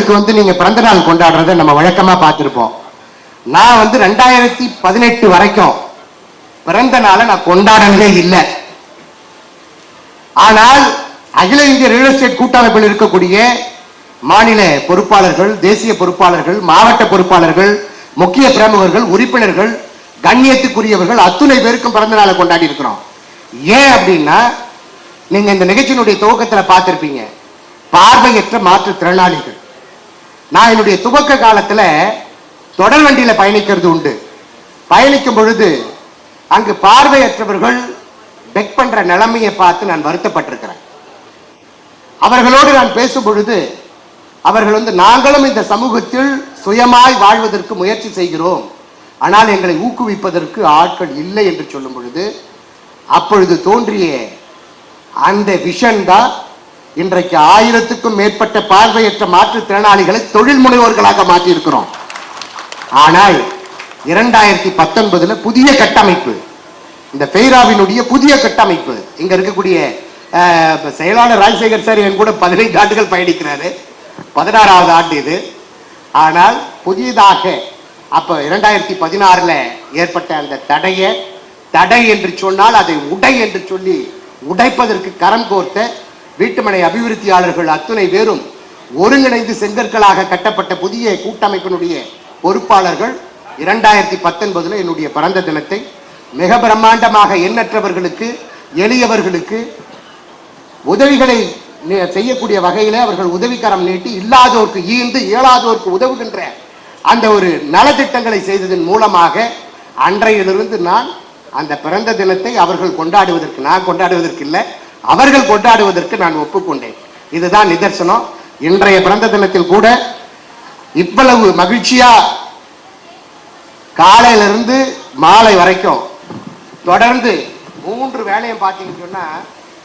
தலைவர்களுக்கு நீங்க பிறந்த நாள் கொண்டாடுறத நம்ம வழக்கமா பார்த்திருப்போம். நான் 2018 வரைக்கும் பிறந்த நாளை நான் கொண்டாடவே இல்லை. ஆனால் அகில இந்திய ரியல் எஸ்டேட் கூட்டமைப்பில் இருக்கக்கூடிய மாநில பொறுப்பாளர்கள், தேசிய பொறுப்பாளர்கள், மாவட்ட பொறுப்பாளர்கள், முக்கிய பிரமுகர்கள், உறுப்பினர்கள், கண்ணியத்துக்குரியவர்கள் அத்துணை பேருக்கும் பிறந்த நாளை கொண்டாடி இருக்கிறோம். ஏன் அப்படின்னா, நீங்க இந்த நிகழ்ச்சியினுடைய துவக்கத்தில் பார்த்திருப்பீங்க, பார்வையற்ற மாற்றுத்திறனாளிகள். நான் என்னுடைய துவக்க காலத்தில் தொடர் வண்டியில பயணிக்கிறது உண்டு. பயணிக்கும் பொழுது அங்கு பார்வையற்றவர்கள் பெக் பண்ற நிலைமையை பார்த்து நான் வருத்தப்பட்டிருக்கிறேன். அவர்களோடு நான் பேசும் பொழுது அவர்கள் நாங்களும் இந்த சமூகத்தில் சுயமாய் வாழ்வதற்கு முயற்சி செய்கிறோம், ஆனால் எங்களை ஊக்குவிப்பதற்கு ஆட்கள் இல்லை என்று சொல்லும் பொழுது அப்பொழுது தோன்றிய அந்த விஷன் தான் இன்றைக்கு 1000க்கும் மேற்பட்ட பார்வையற்ற மாற்றுத்திறனாளிகளை தொழில் முனைவோர்களாக மாற்றியிருக்கிறோம். ஆனால் 2019 புதிய கட்டமைப்பு, இந்த ஃபெய்ராவினுடைய புதிய கட்டமைப்பு, இங்க இருக்கக்கூடிய செயலாளர் ராஜசேகர் சார் என் கூட 15 ஆண்டுகள் பயணிக்கிறாரு, 16வது ஆண்டு இது. ஆனால் புதியதாக அப்ப 2016 ஏற்பட்ட அந்த தடை என்று சொன்னால் அதை உடை என்று சொல்லி உடைப்பதற்கு கரம் கோர்த்த வீட்டுமனை அபிவிருத்தியாளர்கள் அத்துணை பேரும் ஒருங்கிணைந்து செங்கற்களாக கட்டப்பட்ட புதிய கூட்டமைப்பினுடைய பொறுப்பாளர்கள் 2019 என்னுடைய பிறந்த தினத்தை மிக பிரம்மாண்டமாக எண்ணற்றவர்களுக்கு, எளியவர்களுக்கு உதவிகளை செய்யக்கூடிய வகையில் அவர்கள் உதவிக்கரம் நீட்டி இல்லாதோருக்கு ஈந்து இயலாதோருக்கு உதவுகின்ற அந்த ஒரு நலத்திட்டங்களை செய்ததன் மூலமாக அன்றையிலிருந்து நான் அந்த பிறந்த தினத்தை அவர்கள் கொண்டாடுவதற்கு, நான் கொண்டாடுவதற்கு இல்லை, அவர்கள் கொண்டாடுவதற்கு நான் ஒப்புக்கொண்டேன். இதுதான் நிதர்சனம். இன்றைய பிறந்த தினத்தில் கூட இவ்வளவு மகிழ்ச்சியா காலையிலிருந்து மாலை வரைக்கும் தொடர்ந்து 3 வேலையும் பார்த்தீங்கன்னு சொன்னா,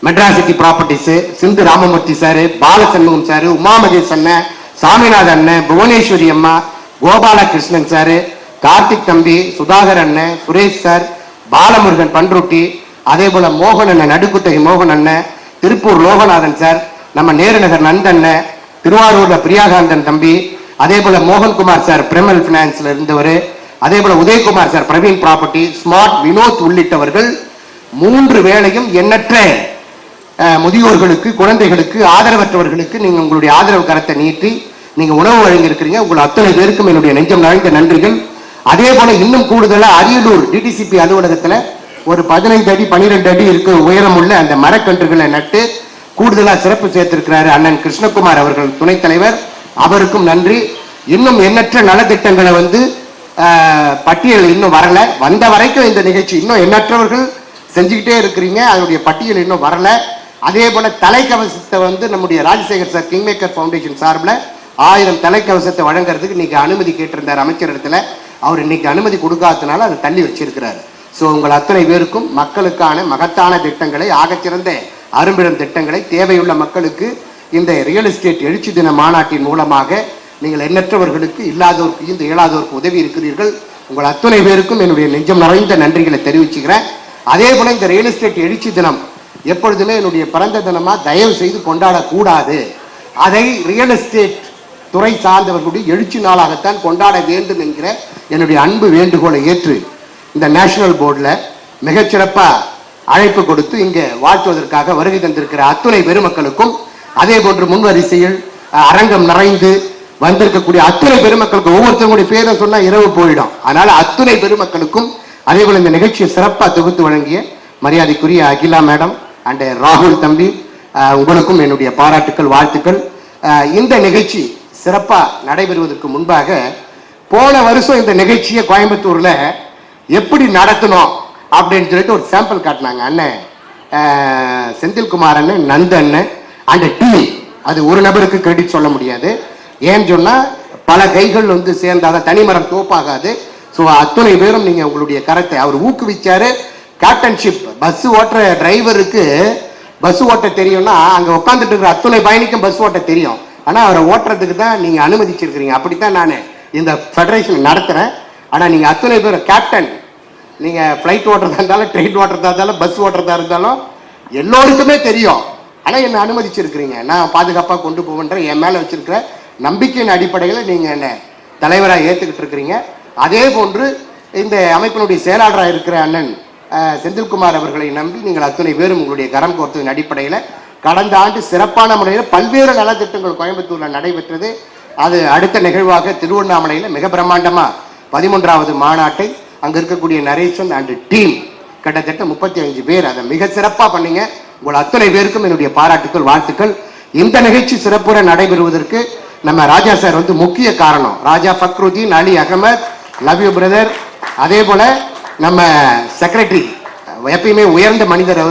மெட்ராசிட்டி ப்ராப்பர்ட்டிஸ், சிந்து ராமமூர்த்தி சாரு, பாலசண்முகம் சாரு, உமாமகேஷ் அண்ணன், சாமிநாதன் அண்ணன், புவனேஸ்வரி அம்மா, கோபாலகிருஷ்ணன் சாரு, கார்த்திக் தம்பி, சுதாகர் அண்ணன், சுரேஷ் சார், பாலமுருகன் பன்ருட்டி, அதே போல மோகன் அண்ணன், நடுக்குத்தகை மோகன் அண்ணன், திருப்பூர் லோகநாதன் சார், நம்ம நேருநகர் நந்தண்ணன், திருவாரூர்ல பிரியாகாந்தன் தம்பி, அதே போல மோகன்குமார் சார் பிரிமல் பினான்ஸ்ல இருந்தவர், அதே போல Udayakumar sir Praveen property, smart Vinod உள்ளிட்டவர்கள் 3 வேளையும் எண்ணற்ற முதியோர்களுக்கு, குழந்தைகளுக்கு, ஆதரவற்றவர்களுக்கு நீங்க உங்களுடைய ஆதரவு கரத்தை நீட்டி நீங்க உணவு வழங்கி இருக்கிறீங்க. உங்கள் அத்தனை பேருக்கும் என்னுடைய நெஞ்சம் நிறைந்த நன்றிகள். அதே போல இன்னும் கூடுதலா அரியலூர் டிடிசிபி அலுவலகத்துல ஒரு 15 அடி 12 அடி இருக்க உயரம் உள்ள அந்த மரக்கன்றுகளை நட்டு கூடுதலா சிறப்பு சேர்த்திருக்கிறாரு அண்ணன் கிருஷ்ணகுமார் அவர்கள், துணைத் தலைவர். அவருக்கும் நன்றி. இன்னும் எண்ணற்ற நலத்திட்டங்களை பட்டியல் இன்னும் வரல, வந்த வரைக்கும் இந்த நிகழ்ச்சி இன்னும் எண்ணற்றவர்கள் செஞ்சுக்கிட்டே இருக்கிறீங்க, அதனுடைய பட்டியல் இன்னும் வரல. அதே போல தலைக்கவசத்தை நம்முடைய ராஜசேகர் சார் கிங்மேக்கர் ஃபவுண்டேஷன் சார்பில் 1000 தலைக்கவசத்தை வழங்குறதுக்கு இன்னைக்கு அனுமதி கேட்டிருந்தார் அமைச்சர் இடத்துல. அவர் இன்னைக்கு அனுமதி கொடுக்காததுனால அதை தள்ளி வச்சிருக்கிறாரு. ஸோ உங்கள் அத்தனை பேருக்கும் மக்களுக்கான மகத்தான திட்டங்களை, ஆகச்சிறந்த அரும்பிடம் திட்டங்களை தேவையுள்ள மக்களுக்கு இந்த ரியல் எஸ்டேட் எழுச்சி தின மாநாட்டின் மூலமாக நீங்கள் எண்ணற்றவர்களுக்கு, இல்லாதோருக்கு, இந்த இயலாதோருக்கு உதவி இருக்கிறீர்கள். உங்கள் அத்தனை பேருக்கும் என்னுடைய நெஞ்சம் நிறைந்த நன்றிகளை தெரிவிச்சுக்கிறேன். அதே போல இந்த ரியல் எஸ்டேட் எழுச்சி தினம் எப்பொழுதுமே என்னுடைய பிறந்த தினமா தயவு செய்து கொண்டாடக்கூடாது. அதை ரியல் எஸ்டேட் துறை சார்ந்தவர்களுடைய எழுச்சி நாளாகத்தான் கொண்டாட வேண்டும் என்கிற என்னுடைய அன்பு வேண்டுகோளை ஏற்று இந்த நேஷனல் போர்டில் மிகச்சிறப்பாக அழைப்பு கொடுத்து இங்கே வாழ்த்துவதற்காக வருகை தந்திருக்கிற அத்துணை பெருமக்களுக்கும், அதே போன்று முன்வரிசையில் அரங்கம் நிறைந்து வந்திருக்கக்கூடிய அத்துணை பெருமக்களுக்கும், ஒவ்வொருத்தருடைய பேரை சொன்னால் இரவு போயிடும், அதனால அத்துணை பெருமக்களுக்கும், அதே போல இந்த நிகழ்ச்சியை சிறப்பாக தொகுத்து வழங்கிய மரியாதைக்குரிய அகிலா மேடம் அண்ட் ராகுல் தம்பி, உங்களுக்கும் என்னுடைய பாராட்டுக்கள், வாழ்த்துக்கள். இந்த நிகழ்ச்சி சிறப்பாக நடைபெறுவதற்கு முன்பாக போன வருஷம் இந்த நிகழ்ச்சியை கோயம்புத்தூர்ல எப்படி நடத்தணும் அப்படின்னு சொல்லிட்டு ஒரு சாம்பிள் காட்டினாங்க அண்ணன் செந்தில்குமார் அண்ணன், நந்த அண்ணன் அண்ட் டீம். அது ஒரு நபருக்கு கிரெடிட் சொல்ல முடியாது. ஏன்னு சொன்னா பல கைகள் சேர்ந்தாதான் தனிமரம் தோப்பாகாது. ஸோ அத்துணை பேரும் நீங்க உங்களுடைய கரத்தை அவர் ஊக்குவிச்சாரு. கேப்டன்ஷிப் பஸ் ஓட்டுற டிரைவருக்கு பஸ் ஓட்ட தெரியும்னா அங்க உட்காந்துட்டு இருக்கிற அத்துணை பயணிக்கும் பஸ் ஓட்ட தெரியும். ஆனா அவரை ஓட்டுறதுக்கு தான் நீங்க அனுமதிச்சிருக்கிறீங்க. அப்படித்தான் நான் இந்த ஃபெடரேஷன் நடத்துறேன். ஆனா நீங்க அத்துணை பேர் கேப்டன், நீங்க ஃபிளைட் ஓட்டுறதா இருந்தாலும், ட்ரெயின் ஓட்டுறதா இருந்தாலும், பஸ் ஓட்டுறதா இருந்தாலும் எல்லோருக்குமே தெரியும். ஆனா என்ன அனுமதிச்சிருக்கிறீங்க. நான் பாதுகாப்பாக கொண்டு போவேன்ற என் மேல வச்சிருக்கிற நம்பிக்கையின் அடிப்படையில் நீங்க என்ன தலைவராக ஏத்துக்கிட்டு இருக்கிறீங்க. அதே போன்று இந்த அமைப்பினுடைய செயலாளராக இருக்கிற அண்ணன் செந்தில்குமார் அவர்களை நம்பி நீங்கள் அத்தனை பேரும் உங்களுடைய கரம் கோர்த்ததின் அடிப்படையில் கடந்த ஆண்டு சிறப்பான முறையில் பல்வேறு நலத்திட்டங்கள் கோயம்புத்தூரில் நடைபெற்றது. அது அடுத்த நிகழ்வாக திருவண்ணாமலையில் மிக பிரம்மாண்டமா 13வது மாநாட்டை அங்க இருக்கக்கூடிய நரேசன் அண்ட் டீம் கிட்டத்தட்ட 35 பேர் அதை மிக சிறப்பா பண்ணீங்க. உங்கள் அத்தனை பேருக்கும் என்னுடைய பாராட்டுக்கள், வாழ்த்துக்கள். இந்த நிகழ்ச்சி சிறப்புற நடைபெறுவதற்கு நம்ம ராஜா சார் வந்து முக்கிய காரணம். ராஜா ஃபக்ருதீன், அலி அகமது, லவ் யூ பிரதர். அதே போல நம்ம செக்ரட்டரி எப்பயுமே உயர்ந்த மனிதர்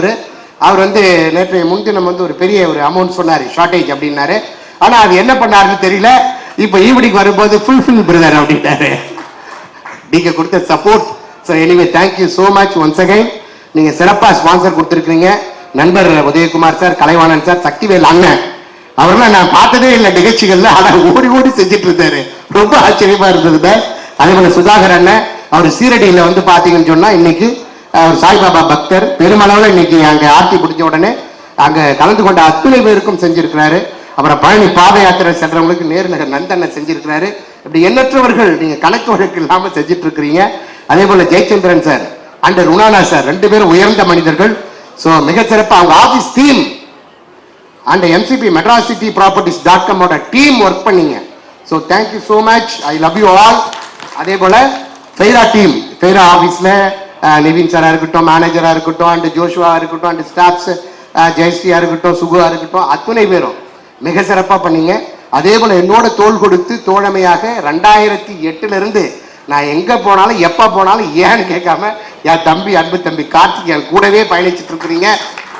அவர் வந்து நேற்றைய முன்தினம் வந்து ஒரு பெரிய ஒரு அமௌண்ட் சொன்னாரு, ஷார்டேஜ் அப்படின்னாரு. ஆனா அது என்ன பண்ணாருன்னு தெரியல. இப்ப ஈவினிங் வரும்போது ஃபுல்ஃபில் பிரதர் அப்படின்னாரு. நீங்க கொடுத்த support. So anyway thank you so much once again. நீங்க சிறப்பாக ஸ்பான்சர் கொடுத்துருக்கீங்க. நண்பர் உதயகுமார் சார், கலைவாணன் சார், சக்திவேல் அண்ணன் அவரெல்லாம் நான் பார்த்ததே இல்லை நிகழ்ச்சிகள்ல. ஆனால் ஓடி ஓடி செஞ்சுட்டு இருந்தாரு, ரொம்ப ஆச்சரியமா இருந்தது. அதே போல சுதாகர் அண்ணன், அவர் சீரடியில் வந்து பார்த்தீங்கன்னு சொன்னா இன்னைக்கு அவர் சாய்பாபா பக்தர், பெருமளவில் இன்னைக்கு அங்கே ஆர்த்தி பிடிச்ச உடனே அங்கே கலந்து கொண்ட அத்துணை பேருக்கும் செஞ்சிருக்கிறாரு. அப்புறம் பழனி பாத யாத்திரை சென்றவங்களுக்கு நேருநகர் நந்தனை செஞ்சிருக்கிறாரு. இப்படி எண்ணற்றவர்கள் நீங்க கணக்கு வழக்கு இல்லாம செஞ்சிட்டு இருக்கிறீங்க. அதே போல Jayachandran sir and Runana sir 2 பேரும் உயர்ந்த மனிதர்கள். ஸோ மிக சிறப்பாக அவங்க office team and MCP Madras city properties dot com team work பண்ணீங்க. So thank you so much, I love you all. அதே போல ஃபெய்ரா டீம், ஃபெய்ரா ஆஃபீஸில் நிவின் சாரா இருக்கட்டும், மேனேஜரா இருக்கட்டும், அண்ட் ஜோஷுவா இருக்கட்டும், அண்ட் ஸ்டாஃப்ஸ் ஜெயஸ்ரீயா இருக்கட்டும், சுகுவா இருக்கட்டும், அத்துணை பேரும் மிக சிறப்பாக பண்ணீங்க. அதே போல என்னோட தோள் கொடுத்து தோழமையாக 2008 நான் எங்க போனாலும் எப்ப போனாலும் ஏன்னு கேட்காம என் தம்பி, அன்பு தம்பி கார்த்திக் என் கூடவே பயணிச்சுட்டு இருக்கிறீங்க.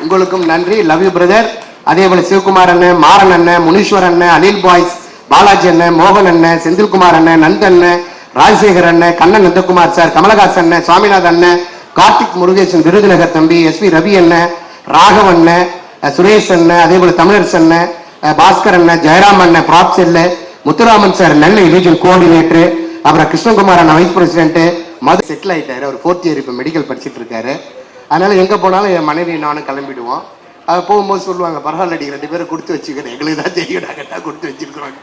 உங்களுக்கும் நன்றி, லவ் யூ பிரதர். அதே போல சிவகுமார் அண்ணன், மாறன் அண்ணன், முனீஸ்வர் அண்ணன், அனில் பாய்ஸ், பாலாஜி அண்ணன், மோகன் அண்ணன், செந்தில்குமார் அண்ணன், நந்தன் அண்ணன், ராஜசேகர் அண்ணன், கண்ணன் நந்தகுமார் சார், கமலஹாசன் அண்ணன், சுவாமிநாதன் அண்ணன், கார்த்திக் முருகேசன், விருதுநகர் தம்பி, SV ரவி அண்ணன், ராகவ் அண்ணன், சுரேஷ் அண்ணன், அதே போல தமிழரசு அண்ணன், பாஸ்கர் அண்ணன், ஜெயராம் அண்ணன், ப்ராப்செல்ல, முத்துராமன் சார் நெல்லை ரீஜன் கோஆர்டினேட்டர், அப்புறம் கிருஷ்ணகுமார் அண்ணன் வைஸ் பிரசிடென்ட், மது செட்டில் ஆயிட்டாரு. அவர் 4th இயர் இப்போ மெடிக்கல் படிச்சுட்டு இருக்காரு. அதனால எங்க போனாலும் என் மனைவி நானும் கிளம்பிடுவோம். போகும்போது சொல்லுவாங்க, பரவாயில்ல நீங்க 2 பேரும் கொடுத்து வச்சுக்கிறேன், எங்களுக்கு தான் தெரியும் நாங்கள் கொடுத்து வச்சிருக்கிறோம்.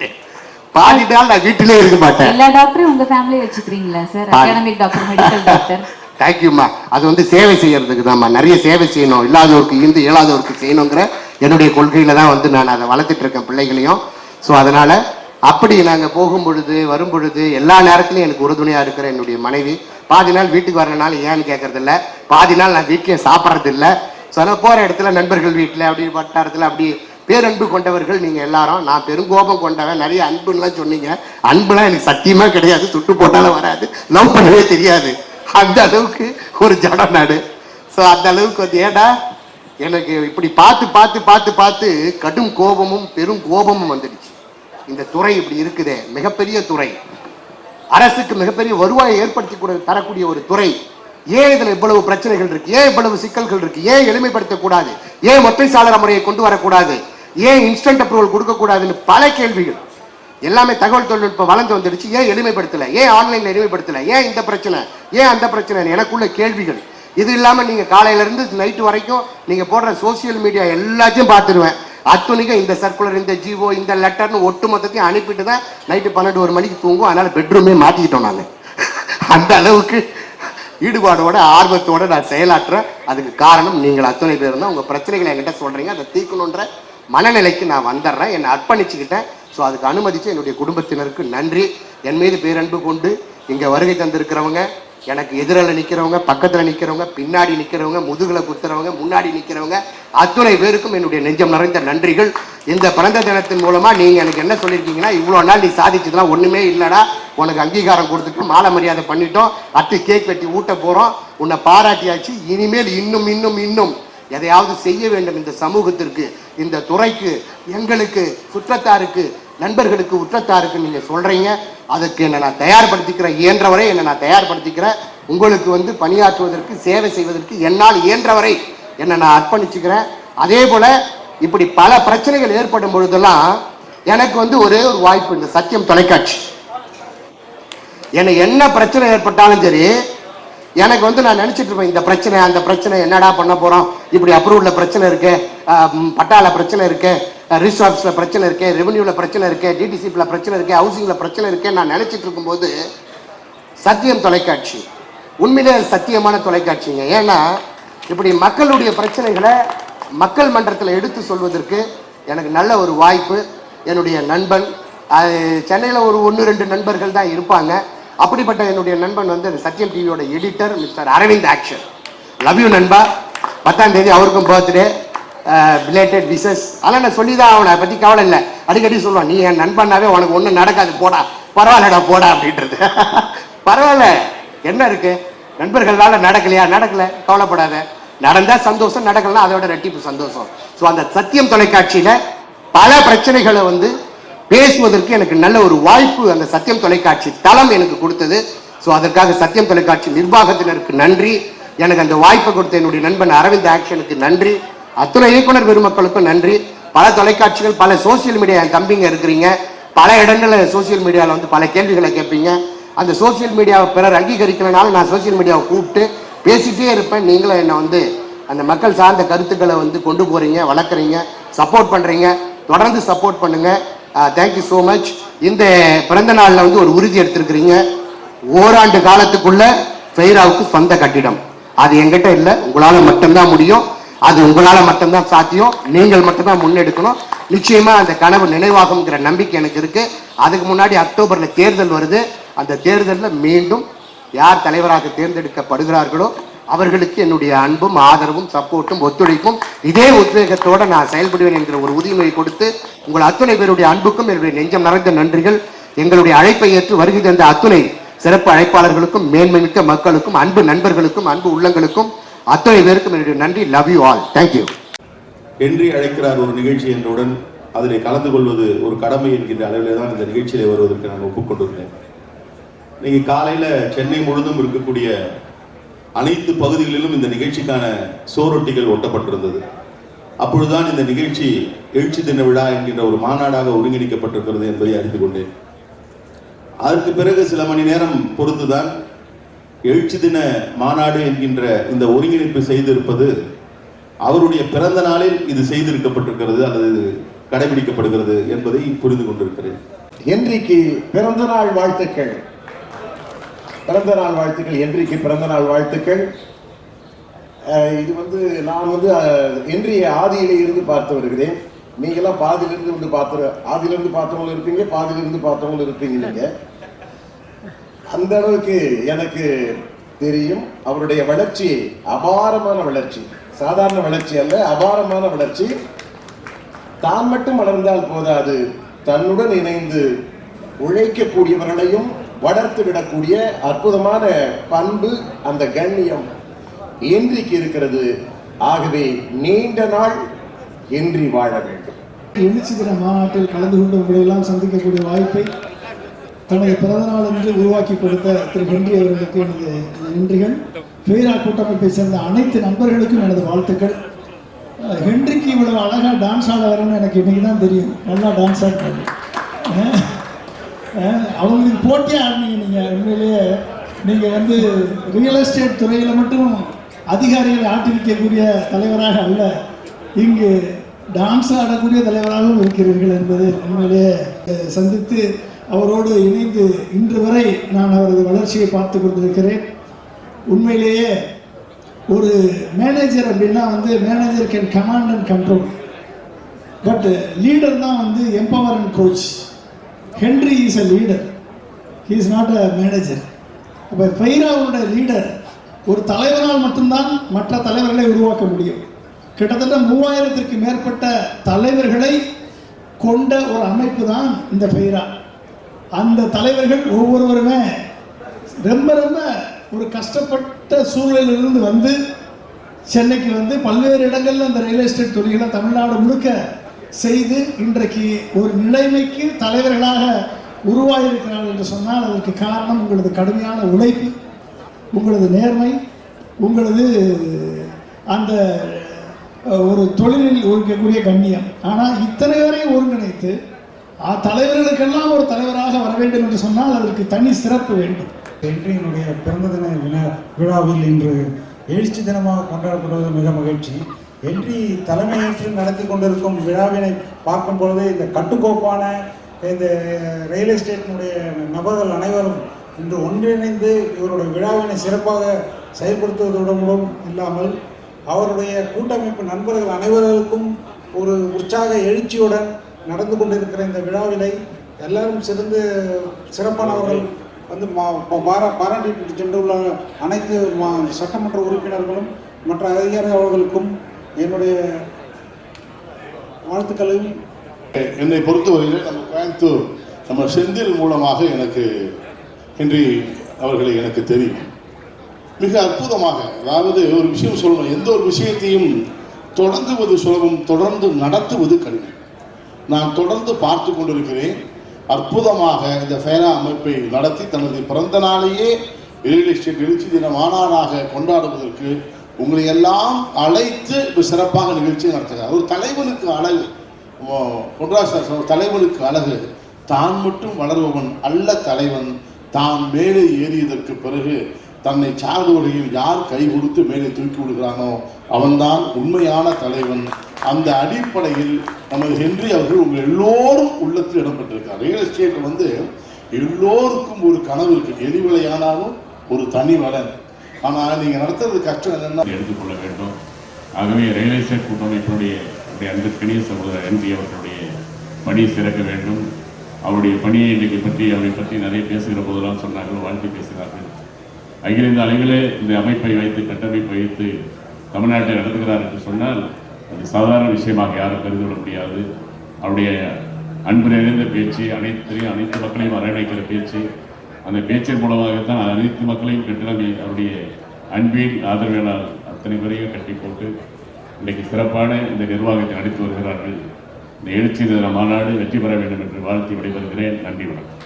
பாதி நாள் நான் வீட்டிலே இருக்க மாட்டேன். எல்லா டாக்டரும் உங்க ஃபேமிலி வச்சுக்கிறீங்களா sir? Academic doctor, medical doctor. தேங்க்யூம்மா. அது வந்து சேவை செய்யறதுக்கு தான்மா, நிறைய சேவை செய்யணும், இல்லாதவருக்கு இருந்து இயலாதவருக்கு செய்யணுங்கிற என்னுடைய கொள்கையில தான் வந்து நான் அதை வளர்த்துட்டு இருக்கேன் பிள்ளைகளையும். ஸோ அதனால அப்படி நாங்கள் போகும் பொழுது வரும் பொழுது எல்லா நேரத்திலையும் எனக்கு உறுதுணையா இருக்கிற என்னுடைய மனைவி. பாதி நாள் வீட்டுக்கு வரனால ஏன்னு கேட்கறது இல்லை, பாதி நாள் நான் வீட்டிலே சாப்பிட்றது இல்லை. ஸோ அதனால் போகிற இடத்துல நண்பர்கள் வீட்டில் அப்படி வட்டாரத்தில் அப்படி பேரன்பு கொண்டவர்கள் நீங்க எல்லாரும். நான் பெருங்கோபம் கொண்டவன், நிறைய அன்புலாம் சொன்னீங்க. அன்புலாம் எனக்கு சத்தியமா கிடையாது, சுட்டு போட்டாலும் வராது, லவ் பண்ணவே தெரியாது. அந்த அளவுக்கு ஒரு ஜடம் நாடு. ஸோ அந்த அளவுக்கு வந்து ஏடா எனக்கு இப்படி பார்த்து பார்த்து பார்த்து பார்த்து கடும் கோபமும் பெரும் கோபமும் வந்துடுச்சு. இந்த துறை இப்படி இருக்குதே, மிகப்பெரிய துறை, அரசுக்கு மிகப்பெரிய வருவாயை ஏற்படுத்தி தரக்கூடிய ஒரு துறை, ஏன் இதுல இவ்வளவு பிரச்சனைகள் இருக்கு, ஏன் இவ்வளவு சிக்கல்கள் இருக்கு, ஏன் எளிமைப்படுத்தக்கூடாது, ஏன் ஒற்றை சாளர முறையை கொண்டு வரக்கூடாது, ஏன் இன்ஸ்டன்ட் அப்ரூவல் கொடுக்கக்கூடாதுன்னு பல கேள்விகள். எல்லாமே தகவல் தொழில்நுட்பம் வளர்ந்து வந்துடுச்சு, ஏன் எளிமைப்படுத்தல, ஏன் ஆன்லைன்ல எளிமைப்படுத்தல, ஏன் இந்த பிரச்சனை, ஏன் அந்த பிரச்சனை, எனக்குள்ள கேள்விகள். இது இல்லாம நீங்க காலையில இருந்து நைட்டு வரைக்கும் நீங்க போடுற சோசியல் மீடியா எல்லாத்தையும் பார்த்துருவேன். அத்துணிக்கும் இந்த சர்க்குலர், இந்த ஜிஓ, இந்த லெட்டர்னு ஒட்டு மொத்தத்தையும் அனுப்பிட்டு தான் நைட்டு 12-1 மணிக்கு தூங்கும். அதனால பெட்ரூமே மாத்திக்கிட்டோம் நாங்க. அந்த அளவுக்கு ஈடுபாடோட ஆர்வத்தோட நான் செயலாற்றுறேன். அதுக்கு காரணம் நீங்கள் அத்தனை பேர் தான். உங்க பிரச்சனைகளை என்கிட்ட சொல்றீங்க, அதை தீர்க்கணுன்ற மனநிலைக்கு நான் வந்துடுறேன், என்னை அர்ப்பணிச்சுக்கிட்டேன். ஸோ அதுக்கு அனுமதிச்சு என்னுடைய குடும்பத்தினருக்கு நன்றி. என் மீது பேரன்பு கொண்டு இங்கே வருகை தந்திருக்கிறவங்க, எனக்கு எதிரில் நிற்கிறவங்க, பக்கத்தில் நிற்கிறவங்க, பின்னாடி நிற்கிறவங்க, முதுகில் குத்துறவங்க, முன்னாடி நிற்கிறவங்க, அத்துணை பேருக்கும் என்னுடைய நெஞ்சம் நிறைந்த நன்றிகள். இந்த பிறந்த தினத்தின் மூலமாக நீங்கள் எனக்கு என்ன சொல்லியிருக்கீங்கன்னா, இவ்வளோ நாள் நீ சாதிச்சதுலாம் ஒன்றுமே இல்லைடா, உனக்கு அங்கீகாரம் கொடுத்துட்டு மாலை மரியாதை பண்ணிட்டோம், அத்து கேக் வெட்டி ஊட்ட போகிறோம், உன்னை பாராட்டியாச்சு, இனிமேல் இன்னும் இன்னும் இன்னும் எதையாவது செய்ய வேண்டும் இந்த சமூகத்திற்கு, இந்த துறைக்கு, எங்களுக்கு, சுற்றத்தாருக்கு, நண்பர்களுக்கு, உற்றத்தாருக்கு நீங்க சொல்றீங்க. அதுக்கு என்ன நான் தயார்படுத்திக்கிறேன், இயன்றவரை என்ன நான் தயார்படுத்திக்கிறேன். உங்களுக்கு வந்து பணியாற்றுவதற்கு, சேவை செய்வதற்கு என்னால் இயன்றவரை என்னை நான் அர்ப்பணிச்சுக்கிறேன். அதே போல இப்படி பல பிரச்சனைகள் ஏற்படும் பொழுதெல்லாம் எனக்கு வந்து ஒரே ஒரு வாய்ப்பு, இந்த சத்தியம் தொலைக்காட்சி. எனக்கு என்ன பிரச்சனை ஏற்பட்டாலும் சரி, எனக்கு வந்து நான் நினைச்சிட்டு இருப்பேன், இந்த பிரச்சனை அந்த பிரச்சனை என்னடா பண்ண போறோம், இப்படி அப்ரூவ்ல பிரச்சனை இருக்கு, பட்டால பிரச்சனை இருக்கு, ரிஜிஸ்டர் ஆஃபீஸில் பிரச்சனை இருக்கே, ரெவன்யூவில் பிரச்சனை இருக்கே, டிடிசிபியில் பிரச்சனை இருக்கே, ஹவுசிங்கில் பிரச்சனை இருக்கே நான் நினச்சிட்டு இருக்கும்போது சத்தியம் தொலைக்காட்சி உண்மையிலே சத்தியமான தொலைக்காட்சிங்க. ஏன்னா இப்படி மக்களுடைய பிரச்சனைகளை மக்கள் மன்றத்தில் எடுத்து சொல்வதற்கு எனக்கு நல்ல ஒரு வாய்ப்பு. என்னுடைய நண்பன், சென்னையில் ஒரு 1-2 நண்பர்கள் தான் இருப்பாங்க. அப்படிப்பட்ட என்னுடைய நண்பன் வந்து சத்தியம் டிவியோட editor mister Aravind action. Love you நண்பா. 10ஆம் தேதி அவருக்கும் பர்த்டே, பிலேட்டட் விஷஸ். அதெல்லாம் நான் சொல்லி தான் அவனை பற்றி கவலை இல்லை. அடிக்கடி சொல்லுவான், நீ என் நண்பனாவே உனக்கு ஒன்றும் நடக்காது போடா, பரவாயில்லடா போடா அப்படின்றது. பரவாயில்ல, என்ன இருக்கு, நண்பர்களால் நடக்கலையா, நடக்கலை, கவலைப்படாத. நடந்தா சந்தோஷம், நடக்கலாம் அதோட ரெட்டிப்பு சந்தோஷம். ஸோ அந்த சத்தியம் தொலைக்காட்சியில பல பிரச்சனைகளை வந்து பேசுவதற்கு எனக்கு நல்ல ஒரு வாய்ப்பு அந்த சத்தியம் தொலைக்காட்சி தளம் எனக்கு கொடுத்தது. ஸோ அதற்காக சத்தியம் தொலைக்காட்சி நிர்வாகத்தினருக்கு நன்றி. எனக்கு அந்த வாய்ப்பை கொடுத்த என்னுடைய நண்பன் அரவிந்த் ஆக்ஷனுக்கு நன்றி. அத்துணை இயக்குனர் பெருமக்களுக்கும் நன்றி. பல தொலைக்காட்சிகள், பல சோசியல் மீடியா, என் தம்பிங்க இருக்கிறீங்க, பல இடங்களில் சோசியல் மீடியாவில் வந்து பல கேள்விகளை கேட்பீங்க. அந்த சோசியல் மீடியாவை பிறர் அங்கீகரிக்கிறனால நான் சோசியல் மீடியாவை கூப்பிட்டு பேசிகிட்டே இருப்பேன். நீங்களும் என்னை வந்து அந்த மக்கள் சார்ந்த கருத்துக்களை வந்து கொண்டு போகிறீங்க, வளர்க்குறீங்க, சப்போர்ட் பண்ணுறீங்க. தொடர்ந்து சப்போர்ட் பண்ணுங்கள். Thank you so much. இந்த பிறந்த நாளில் வந்து ஒரு உறுதி எடுத்திருக்கிறீங்க. ஓராண்டு காலத்துக்குள்ள ஃபெய்ராவுக்கு சொந்த கட்டிடம். அது எங்கிட்ட இல்லை, உங்களால் மட்டும்தான் முடியும். அது உங்களால் மட்டும்தான் சாத்தியம். நீங்கள் மட்டும்தான் முன்னெடுக்கணும். நிச்சயமாக அந்த கனவு நினைவாகுங்கிற நம்பிக்கை எனக்கு இருக்குது. அதுக்கு முன்னாடி அக்டோபரில் தேர்தல் வருது. அந்த தேர்தலில் மீண்டும் யார் தலைவராக தேர்ந்தெடுக்கப்படுகிறார்களோ அவர்களுக்கு என்னுடைய அன்பும் ஆதரவும் சப்போர்ட்டும் ஒத்துழைப்பும் இதே உத்வேகத்தோடு நான் செயல்படுவேன் என்கிற ஒரு உறுதிமொழி கொடுத்து உங்கள் அத்துணை பேருடைய அன்புக்கும் என்னுடைய நெஞ்சம் நிறைந்த நன்றிகள். எங்களுடைய அழைப்பை ஏற்று வருகை தந்த அத்துணை சிறப்பு அழைப்பாளர்களுக்கும், மேன்மைமிக்க மக்களுக்கும், அன்பு நண்பர்களுக்கும், அன்பு உள்ளங்களுக்கும், அத்துணை பேருக்கும் என்னுடைய நன்றி. Love you all. தேங்க்யூ. என்று அழைக்கிறார் ஒரு நிகழ்ச்சி என்றவுடன் அதில் கலந்து கொள்வது ஒரு கடமை என்கின்ற அளவில் தான் இந்த நிகழ்ச்சியில் வருவதற்கு நான் ஒப்புக்கொண்டிருந்தேன். இன்னைக்கு காலையில் சென்னை முழுதும் இருக்கக்கூடிய அனைத்து பகுதிகளிலும் இந்த நிகழ்ச்சிக்கான சோரொட்டிகள் ஒட்டப்பட்டிருந்தது. அப்பொழுதுதான் இந்த நிகழ்ச்சி எழுச்சி தின விழா என்கின்ற ஒரு மாநாடாக ஒருங்கிணைக்கப்பட்டிருக்கிறது என்பதை அறிந்து கொண்டேன். அதற்கு பிறகு சில மணி நேரம் பொறுத்துதான் எழுச்சி தின மாநாடு என்கின்ற இந்த ஒருங்கிணைப்பு செய்திருப்பது அவருடைய பிறந்த நாளில் இது செய்திருக்கப்பட்டிருக்கிறது அல்லது கடைபிடிக்கப்படுகிறது என்பதை புரிந்து கொண்டிருக்கிறேன். என்றைக்கு பிறந்த நாள் வாழ்த்துக்கள், பிறந்த நாள் வாழ்த்துக்கள், என்றைக்கு பிறந்த நாள் வாழ்த்துக்கள். இது வந்து நான் வந்து என்றைய ஆதியிலே இருந்து பார்த்து வருகிறேன். நீங்களாம் பாதியிலிருந்து வந்து ஆதியிலிருந்து பார்த்தவங்களும் இருப்பீங்க, பாதியிலிருந்து பார்த்தவங்களும் இருப்பீங்க. நீங்க அந்த அளவுக்கு எனக்கு தெரியும். அவருடைய வளர்ச்சி அபாரமான வளர்ச்சி, சாதாரண வளர்ச்சி அல்ல, அபாரமான வளர்ச்சி. தான் மட்டும் வளர்ந்தால் போதாது, தன்னுடன் இணைந்து உழைக்கக்கூடியவர்களையும் வளர்த்து விடக்கூடிய அற்புதமான பண்பு, அந்த கண்ணியம் என்றைக்கு இருக்கிறது. ஆகவே நீண்ட நாள் என்றி வாழ வேண்டும். எழுச்சி தின மாநாட்டில் கலந்து கொண்டு உங்களை எல்லாம் சந்திக்கக்கூடிய வாய்ப்பை தனது பிறந்த நாள் என்று உருவாக்கி கொடுத்த திரு ஹென்றி அவர்களுக்கு எனது நன்றிகள். ஃபெய்ரா கூட்டமைப்பை சேர்ந்த அனைத்து நண்பர்களுக்கும் எனது வாழ்த்துக்கள். ஹென்றிக்கு இவ்வளவு அழகாக டான்ஸ் ஆட வரணும்னு எனக்கு இன்னைக்கு தான் தெரியும். நல்லா டான்ஸ் ஆடுறாங்க. அவங்களுக்கு போட்டியாக ஆடினீங்க. நீங்கள் உண்மையிலேயே நீங்கள் வந்து ரியல் எஸ்டேட் துறையில் மட்டும் அதிகாரிகளை ஆட்டிவிக்கக்கூடிய தலைவராக அல்ல, இங்கு டான்ஸ் ஆடக்கூடிய தலைவராகவும் இருக்கிறீர்கள் என்பது உண்மையிலேயே சந்தித்து அவரோடு இணைந்து இன்று வரை நான் அவரது வளர்ச்சியை பார்த்து கொண்டிருக்கிறேன். உண்மையிலேயே ஒரு மேனேஜர் அப்படின்னா வந்து manager can command and control, but leader தான் வந்து empower and coach. Henry is a leader, he is not a manager. அப்போ ஃபெய்ராவோட லீடர் ஒரு தலைவரால் மட்டும்தான் மற்ற தலைவர்களை உருவாக்க முடியும். கிட்டத்தட்ட 3000த்திற்கு மேற்பட்ட தலைவர்களை கொண்ட ஒரு அமைப்பு தான் இந்த ஃபெய்ரா. அந்த தலைவர்கள் ஒவ்வொருவருமே ரொம்ப ரொம்ப ஒரு கஷ்டப்பட்ட சூழ்நிலையிலிருந்து வந்து சென்னைக்கு வந்து பல்வேறு இடங்களில் அந்த ரியல் எஸ்டேட் தொழில்களை தமிழ்நாடு முழுக்க செய்து இன்றைக்கு ஒரு நிலைமைக்கு தலைவர்களாக உருவாகியிருக்கிறார்கள் என்று சொன்னால் அதற்கு காரணம் உங்களது கடுமையான உழைப்பு, உங்களது நேர்மை, உங்களது அந்த ஒரு தொழிலில் இருக்கக்கூடிய கண்ணியம். ஆனால் இத்தனை பேரையும் ஒருங்கிணைத்து தலைவர்களுக்கெல்லாம் ஒரு தலைவராக வர வேண்டும் என்று சொன்னால் அதற்கு தனி சிறப்பு வேண்டும். ஹென்றியினுடைய பிறந்த தின விழாவில் இன்று எழுச்சி தினமாக கொண்டாடப்படுவது மிக மகிழ்ச்சி. ஹென்றி தலைமையேற்று நடத்தி கொண்டிருக்கும் விழாவினை பார்க்கும் பொழுது இந்த கட்டுக்கோப்பான இந்த ரியல் எஸ்டேட்டினுடைய நபர்கள் அனைவரும் இன்று ஒன்றிணைந்து இவருடைய விழாவினை சிறப்பாக செயல்படுத்துவதுடன் இல்லாமல் அவருடைய கூட்டமைப்பு நண்பர்கள் அனைவருக்கும் ஒரு உற்சாக எழுச்சியுடன் நடந்து கொண்டிருக்கிற இந்த விழாவினை எல்லாரும் சிறப்பானவர்கள் வந்து பாராட்டிட்டு சென்றுள்ள அனைத்து சட்டமன்ற உறுப்பினர்களும் மற்ற அதிகாரிகள் அவர்களுக்கும் என்னுடைய வாழ்த்துக்களையும். என்னை பொறுத்தவரையில் நம்ம கோயம்புத்தூர் நம்ம செந்தில் மூலமாக எனக்கு ஹென்றி அவர்களை எனக்கு தெரியும். மிக அற்புதமாக, அதாவது ஒரு விஷயம் சொல்லணும், எந்த ஒரு விஷயத்தையும் தொடங்குவது சுலபம், தொடர்ந்து நடத்துவது கடினம். நான் தொடர்ந்து பார்த்து கொண்டிருக்கிறேன். அற்புதமாக இந்த ஃபேரா அமைப்பை நடத்தி தனது பிறந்த நாளையே ரியல் எஸ்டேட் எழுச்சி தின மாநாடாக கொண்டாடுவதற்கு உங்களை எல்லாம் அழைத்து சிறப்பாக நிகழ்ச்சி நடத்துகிறார். ஒரு தலைவனுக்கு அழகு, பொன்ராஜ் தலைவனுக்கு அழகு தான் மட்டும் வளருபவன் அல்ல தலைவன். தான் மேலே ஏறியதற்கு பிறகு தன்னை சார்ந்தவர்களையும் யார் கை கொடுத்து மேலே தூக்கி விடுகிறானோ அவன்தான் உண்மையான தலைவன். அந்த அடிப்படையில் நமது ஹென்றி அவர்கள் உங்கள் எல்லோரும் உள்ளத்தில் இடம்பெற்றிருக்கார். ரியல் எஸ்டேட் வந்து எல்லோருக்கும் ஒரு கனவு இருக்கு, எரிவிலையானாலும் ஒரு தனி வளன். ஆனால் நீங்கள் நடத்துறது கஷ்டம் என்னென்னா எடுத்துக்கொள்ள வேண்டும். ஆகவே ரியல் எஸ்டேட் கூட்டமைப்பினுடைய அன்பிற்கினிய சகோதரர் ஹென்றி அவர்களுடைய பணி சிறக்க வேண்டும். அவருடைய பணியை இன்றைக்கு பற்றி அவரை பற்றி நிறைய பேசுகிற போதெல்லாம் சொன்னார்கள், வாழ்க்கை பேசுகிறார்கள். அகில இந்த அளவிலே இந்த அமைப்பை வைத்து கட்டமைப்பை வைத்து தமிழ்நாட்டை நடத்துகிறார் என்று சொன்னால் அது சாதாரண விஷயமாக யாரும் கருதிவிட முடியாது. அவருடைய அன்பு நிறைந்த பேச்சு, அனைத்து மக்களையும் அரவணைக்கிற பேச்சு, அந்த பேச்சின் மூலமாகத்தான் அனைத்து மக்களையும் கட்டிடமே அவருடைய அன்பின் ஆதரவினால் அத்தனை பேரையும் கட்டி போட்டு இன்றைக்கு சிறப்பான இந்த நிர்வாகத்தை நடத்தி வருகிறார்கள். இந்த எழுச்சி தின மாநாடு வெற்றி பெற வேண்டும் என்று வாழ்த்தி விடைபெறுகிறேன். நன்றி, வணக்கம்.